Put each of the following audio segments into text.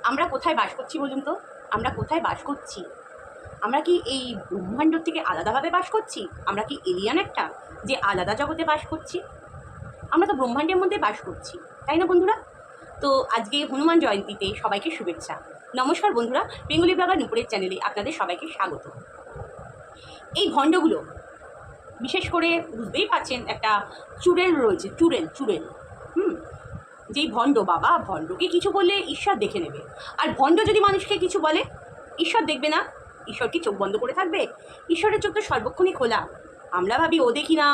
আমরা কোথায় বাস করছি বলুন তো? আমরা কোথায় বাস করছি? আমরা কি এই ব্রহ্মাণ্ড থেকে আলাদাভাবে বাস করছি? আমরা কি এলিয়ান একটা, যে আলাদা জগতে বাস করছি? আমরা তো ব্রহ্মাণ্ডের মধ্যে বাস করছি, তাই না বন্ধুরা? তো আজকে হনুমান জয়ন্তীতে সবাইকে শুভেচ্ছা। নমস্কার বন্ধুরা, বেঙ্গলি ব্লগার নুপুরের চ্যানেলে আপনাদের সবাইকে স্বাগত। এই ভণ্ডগুলো, বিশেষ করে বুঝতেই পারছেন, একটা চুড়েল রয়েছে, চুড়েল চুড়েল হুম যেই ভণ্ড বাবা, ভণ্ডকে কিছু বললে ঈশ্বর দেখে নেবে। আর ভণ্ড যদি মানুষকে কিছু বলে, ঈশ্বর দেখবে না? ঈশ্বর কি চোখ বন্ধ করে থাকবে? ঈশ্বরের চোখ তো সর্বক্ষণই খোলা। আমরা ভাবি ও দেখি না,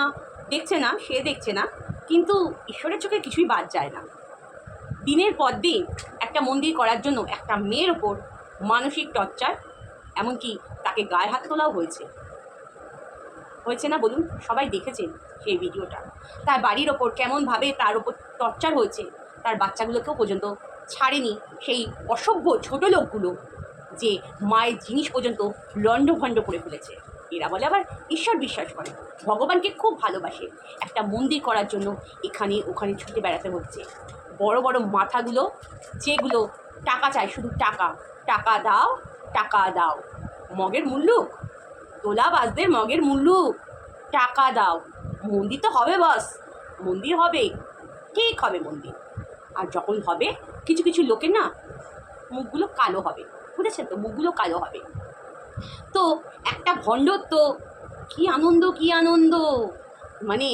দেখছে না, সে দেখছে না, কিন্তু ঈশ্বরের চোখে কিছুই বাদ যায় না। দিনের পর দিন একটা মন্দির করার জন্য একটা মেয়ের ওপর মানসিক টর্চার, এমনকি তাকে গায়ে হাত তোলাও হয়েছে না বলুন? সবাই দেখেছেন সেই ভিডিওটা। তার বাড়ির ওপর কেমনভাবে তার ওপর টর্চার হয়েছে, তার বাচ্চাগুলোকেও পর্যন্ত ছাড়েনি সেই অসভ্য ছোট লোকগুলো, যে মায়ের জিনিস পর্যন্ত লণ্ডভণ্ড করে ফেলেছে। এরা বলে আবার ঈশ্বর বিশ্বাস করে, ভগবানকে খুব ভালোবাসে। একটা মন্দির করার জন্য এখানে ওখানে ছুটে বেড়াতে হচ্ছে। বড় বড় মাথাগুলো, যেগুলো টাকা চায়, শুধু টাকা, টাকা দাও, টাকা দাও। মগের মুল্লুক, তোলাবাজদের মগের মুল্লুক, টাকা দাও। মন্দির তো হবে বস, মন্দির হবে, ঠিক হবে মন্দির। আর যখন হবে, কিছু কিছু লোকের না মুখগুলো কালো হবে, বুঝেছেন তো? মুখগুলো কালো হবে। তো একটা ভণ্ডর তো কি আনন্দ, কি আনন্দ, মানে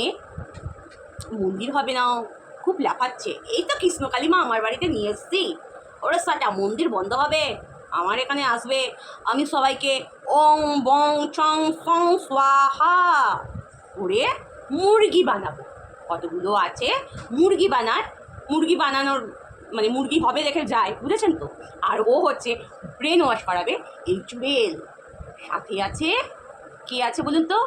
মন্দির হবে না, খুব লাফাচ্ছে। এই তো কৃষ্ণকালী মা আমার বাড়িতে নিয়ে এসছি, ওরা সাটা মন্দির বন্ধ হবে, আমার এখানে আসবে, আমি সবাইকে ওং বং চং ফং স্বাহা করে মুরগি বানাবো। কতগুলো আছে মুরগি বানায়, মুরগি বানানোর মানে মুরগি হবে দেখে যায়, বুঝেছেন তো? আর ও হচ্ছে ব্রেন ওয়াশ করাবে এই চুড়েল। সাথে আছে, কে আছে বলুন তো?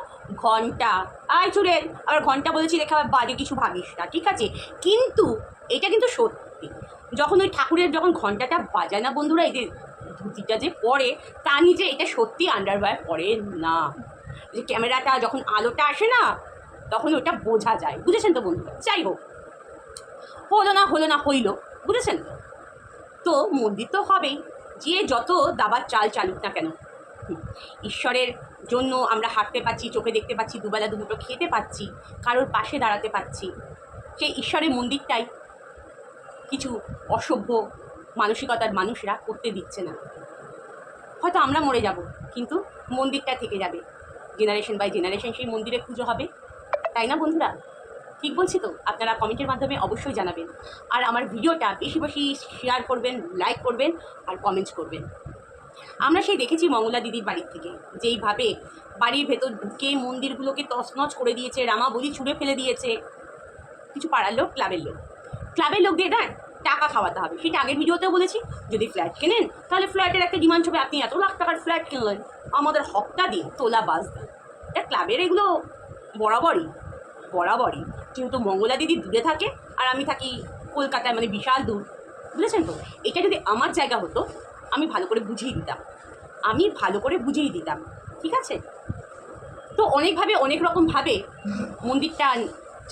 ঘন্টা। আয় চুড়েল, আবার ঘন্টা বলেছি দেখে আবার বাজে কিছু ভাবিস না, ঠিক আছে? কিন্তু এটা কিন্তু সত্যি, যখন ওই ঠাকুরের যখন ঘন্টাটা বাজায় না বন্ধুরা, এই যে ধুতিটা যে পরে, তা নিচে এটা সত্যি আন্ডারওয়্যার পরে না। যে ক্যামেরাটা যখন আলোটা আসে না, তখন ওটা বোঝা যায়, বুঝেছেন তো বন্ধুরা? যাই হোক, হলো না হইল, বুঝেছেন তো? তো মন্দির তো হবেই, যে যত দাবার চাল চালুক না কেন। ঈশ্বরের জন্য আমরা হাঁটতে পাচ্ছি, চোখে দেখতে পাচ্ছি, দুবেলা দুমুঠো খেতে পাচ্ছি, কারোর পাশে দাঁড়াতে পাচ্ছি। সেই ঈশ্বরের মন্দিরটাই কিছু অসভ্য মানসিকতার মানুষরা করতে দিচ্ছে না। হয়তো আমরা মরে যাব, কিন্তু মন্দিরটা থেকে যাবে, জেনারেশন বাই জেনারেশন সেই মন্দিরে পুজো হবে, তাই না বন্ধুরা? ঠিক বলছি তো? আপনারা কমেন্টের মাধ্যমে অবশ্যই জানাবেন। আর আমার ভিডিওটা বেশি বেশি শেয়ার করবেন, লাইক করবেন আর কমেন্টস করবেন। আমরা সেই দেখেছি মঙ্গলা দিদির বাড়ির থেকে, যেইভাবে বাড়ির ভেতর ঢুকে মন্দিরগুলোকে তছনছ করে দিয়েছে, রামাবলি ছুঁড়ে ফেলে দিয়েছে। কিছু পাড়ার লোক, ক্লাবের লোকদের না টাকা খাওয়াতে হবে। সেটা আগের ভিডিওতেও বলেছি। যদি ফ্ল্যাট কেনেন, তাহলে ফ্ল্যাটের একটা ডিমান্ড হবে, আপনি এত লাখ টাকার ফ্ল্যাট কিনলেন, আমাদের হকটা দিন, তোলা বাস দিন। এটা ক্লাবের এগুলো বরাবরই। যেহেতু মঙ্গলা দিদি দূরে থাকে আর আমি থাকি কলকাতায়, মানে বিশাল দূর, বুঝেছেন তো? এটা যদি আমার জায়গা হতো, আমি ভালো করে বুঝিয়ে দিতাম, ঠিক আছে? তো অনেকভাবে, অনেক রকমভাবে মন্দিরটা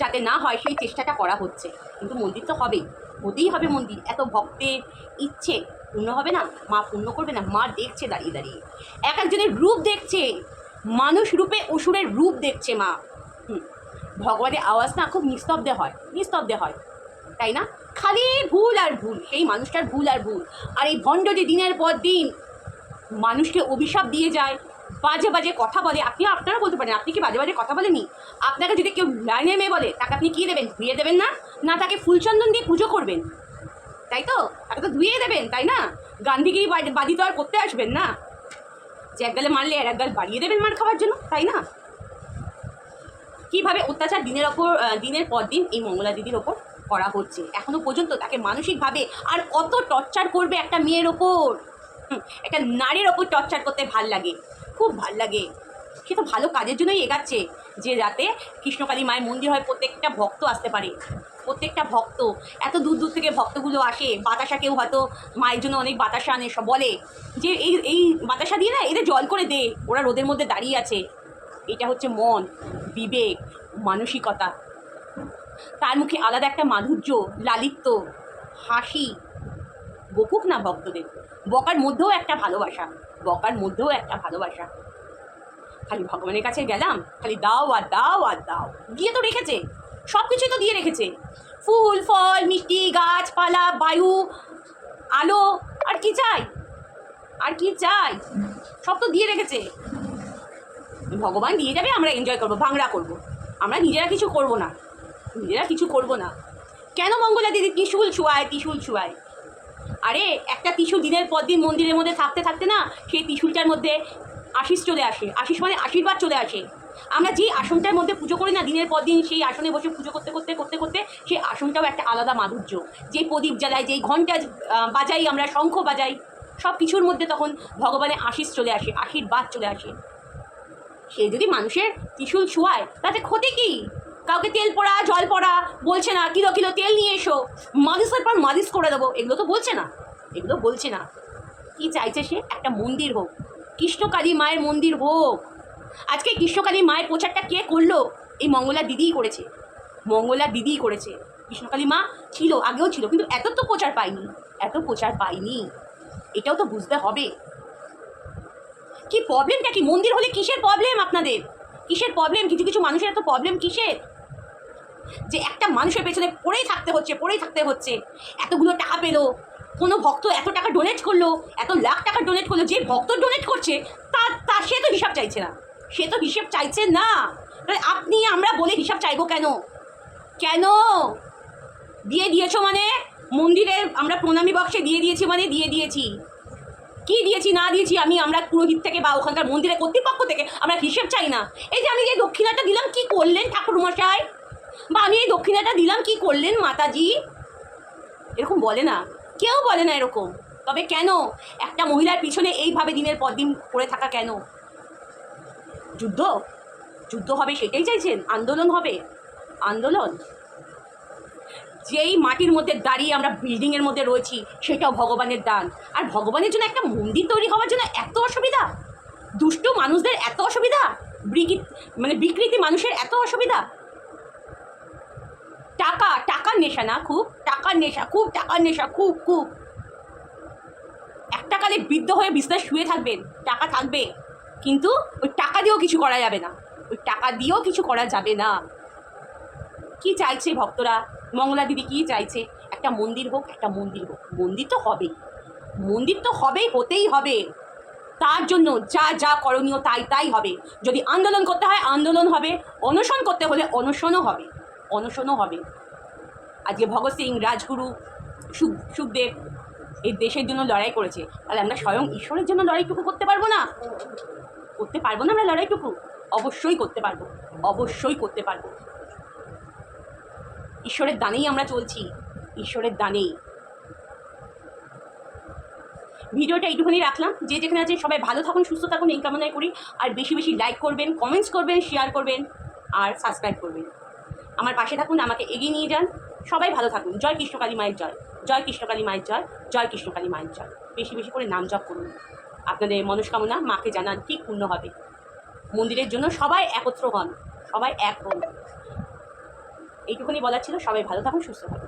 যাতে না হয় সেই চেষ্টাটা করা হচ্ছে, কিন্তু মন্দির তো হবেই, হতেই হবে মন্দির। এত ভক্তের ইচ্ছে পূর্ণ হবে না? মা পূর্ণ করবে না? মা দেখছে দাঁড়িয়ে দাঁড়িয়ে, এক একজনের রূপ দেখছে, মানুষ রূপে অসুরের রূপ দেখছে মা। ভগবানের আওয়াজ না খুব নিস্তব্ধে হয়, তাই না? খালি ভুল আর ভুল, সেই মানুষটার ভুল আর ভুল। আর এই ভণ্ড যে দিনের পর দিন মানুষকে অভিশাপ দিয়ে যায়, বাজে বাজে কথা বলে, আপনারা বলতে পারেন, আপনি কি বাজে বাজে কথা বলেনি? আপনাকে যদি কেউ লাইনে মেয়ে বলে, তাকে আপনি কী দেবেন? ধুয়ে দেবেন না? না তাকে ফুলচন্দন দিয়ে পুজো করবেন, তাই তো? তাকে তো ধুয়ে দেবেন, তাই না? গান্ধীগিরি বাদি তো আর করতে আসবেন না, যে এক গালে মারলে আর এক গাল বাড়িয়ে দেবেন মার খাওয়ার জন্য, তাই না? কীভাবে অত্যাচার দিনের পর দিন এই মঙ্গলা দিদির ওপর করা হচ্ছে, এখনো পর্যন্ত তাকে মানসিকভাবে আর কত টর্চার করবে একটা মেয়ের ওপর। একটা নারীর ওপর টর্চার করতে খুব ভাল লাগে। সে তো ভালো কাজের জন্যই এগাচ্ছে, যে যাতে কৃষ্ণকালী মায়ের মন্দির হয়, প্রত্যেকটা ভক্ত আসতে পারে। প্রত্যেকটা ভক্ত, এত দূর দূর থেকে ভক্তগুলো আসে, বাতাসা, কেউ হয়তো মায়ের জন্য অনেক বাতাসা আনে, সব বলে যে এই বাতাসা দিয়ে না এদের জল করে দে, ওরা রোদের মধ্যে দাঁড়িয়ে আছে। এটা হচ্ছে মন, বিবেক, মানসিকতা। তার মুখে আলাদা একটা মাধুর্য, লালিত্য, হাসি, বকুক না ভক্তদের, বকার মধ্যেও একটা ভালোবাসা, বকার মধ্যেও একটা ভালোবাসা। খালি ভগবানের কাছে গেলাম, খালি দাও আর দাও আর দাও, দিয়ে তো রেখেছে, সব কিছুই তো দিয়ে রেখেছে, ফুল ফল মিষ্টি গাছপালা বায়ু আলো, আর কি চাই, আর কি চাই, সব তো দিয়ে রেখেছে। ভগবান দিয়ে যাবে, আমরা এনজয় করবো, ভাঙড়া করবো, আমরা নিজেরা কিছু করব না, নিজেরা কিছু করব না। কেন মঙ্গলা দিদি ত্রিশূল ছুয়ায়, ত্রিশূল ছুয়ায়? আরে একটা ত্রিশূল দিনের পর দিন মন্দিরের মধ্যে থাকতে থাকতে না, সেই ত্রিশূলটার মধ্যে আশিস চলে আসে, আশিস মানে আশীর্বাদ চলে আসে। আমরা যে আসনটার মধ্যে পুজো করি না দিনের পর দিন, সেই আসনে বসে পুজো করতে করতে করতে করতে সেই আসনটাও একটা আলাদা মাধুর্য। যে প্রদীপ জ্বালাই, যেই ঘন্টা বাজাই, আমরা শঙ্খ বাজাই, সব কিছুর মধ্যে তখন ভগবানের আশিস চলে আসে, আশীর্বাদ চলে আসে। সে যদি মানুষের ত্রিশূল ছোঁয়ায় তাতে ক্ষতি কি? কাউকে তেল পড়া জল পড়া বলছে না, কিলো কিলো তেল নিয়ে এসো, মালিশের পর মালিশ করে দেবো, এগুলো তো বলছে না, এগুলো বলছে না। কি চাইছে সে? একটা মন্দির হোক, কৃষ্ণকালী মায়ের মন্দির হোক। আজকে কৃষ্ণকালী মায়ের প্রচারটা কে করলো? এই মঙ্গলা দিদিই করেছে, মঙ্গলা দিদিই করেছে। কৃষ্ণকালী মা ছিল, আগেও ছিল, কিন্তু এত তো প্রচার পাইনি, এত প্রচার পাইনি, এটাও তো বুঝতে হবে। কি প্রবলেমটা কি? মন্দির হলে কিসের প্রবলেম আপনাদের? কিসের প্রবলেম? কিছু কিছু মানুষের এত প্রবলেম কিসের যে একটা মানুষের পেছনে পড়েই থাকতে হচ্ছে, পড়েই থাকতে হচ্ছে? এতগুলো টাকা পেলো, কোনো ভক্ত এত টাকা ডোনেট করলো, এত লাখ টাকা ডোনেট করলো, যে ভক্ত ডোনেট করছে তার সে তো হিসাব চাইছে না, সে তো হিসাব চাইছে না। আপনি আমরা বলে হিসাব চাইবো কেন? কেন দিয়ে দিয়েছো মানে? মন্দিরে আমরা প্রণামী বক্সে দিয়ে দিয়েছি মানে দিয়ে দিয়েছি, কি দিয়েছি না দিয়েছি আমরা পুরোহিত থেকে বা ওখানকার মন্দিরের কর্তৃপক্ষ থেকে আমরা হিসেব চাই না। এই যে আমি এই দক্ষিণাটা দিলাম কি করলেন ঠাকুরমশাই, বা আমি এই দক্ষিণাটা দিলাম কি করলেন মাতাজি, এরকম বলে না, কেউ বলে না এরকম। তবে কেন একটা মহিলার পিছনে এইভাবে দিনের পর দিন পড়ে থাকা কেন? যুদ্ধ, যুদ্ধ হবে সেটাই চাইছেন? আন্দোলন হবে, আন্দোলন? যেই মাটির মধ্যে দাঁড়িয়ে আমরা বিল্ডিংয়ের মধ্যে রয়েছি সেটাও ভগবানের দান, আর ভগবানের জন্য একটা মন্দির তৈরি হওয়ার জন্য এত অসুবিধা, দুষ্টু মানুষদের এত অসুবিধা, বিকৃতি মানুষের এত অসুবিধা। টাকা, টাকার নেশা না, খুব টাকার নেশা, খুব টাকার নেশা, খুব খুব। একটা কালে বৃদ্ধ হয়ে বিছানায় শুয়ে থাকবেন, টাকা থাকবে, কিন্তু ওই টাকা দিয়েও কিছু করা যাবে না, ওই টাকা দিয়েও কিছু করা যাবে না। কি চাইছে ভক্তরা? মঙ্গলা দিদি কি চাইছে? একটা মন্দির হোক, একটা মন্দির হোক, মন্দির তো হবেই, মন্দির তো হবেই, হতেই হবে। তার জন্য যা যা করণীয় তাই তাই হবে। যদি আন্দোলন করতে হয় আন্দোলন হবে, অনশন করতে হলে অনশনও হবে, অনশনও হবে। আজকে ভগৎ সিং, রাজগুরু, সুখদেব এই দেশের জন্য লড়াই করেছে, তাহলে আমরা স্বয়ং ঈশ্বরের জন্য লড়াইটুকু করতে পারবো না? করতে পারবো না আমরা লড়াইটুকু? অবশ্যই করতে পারবো, অবশ্যই করতে পারবো। ঈশ্বরের দানেই আমরা চলছি, ঈশ্বরের দানেই। ভিডিওটা এইটুখানি রাখলাম। যে যেখানে আছে সবাই ভালো থাকুন, সুস্থ থাকুন, এই কামনাই করি। আর বেশি বেশি লাইক করবেন, কমেন্টস করবেন, শেয়ার করবেন আর সাবস্ক্রাইব করবেন। আমার পাশে থাকুন, আমাকে এগিয়ে নিয়ে যান। সবাই ভালো থাকুন। জয় কৃষ্ণকালী মায়ের জয়, জয় কৃষ্ণকালী মায়ের জয়, জয় কৃষ্ণকালী মায়ের জয়। বেশি বেশি করে নাম জপ করুন, আপনাদের মনস্কামনা মাকে জানান, ঠিক পূর্ণ হবে। মন্দিরের জন্য সবাই একত্র হন, সবাই এক হন। এইটুকুনি বলার ছিল। সবাই ভালো থাকুন, সুস্থ থাকুন।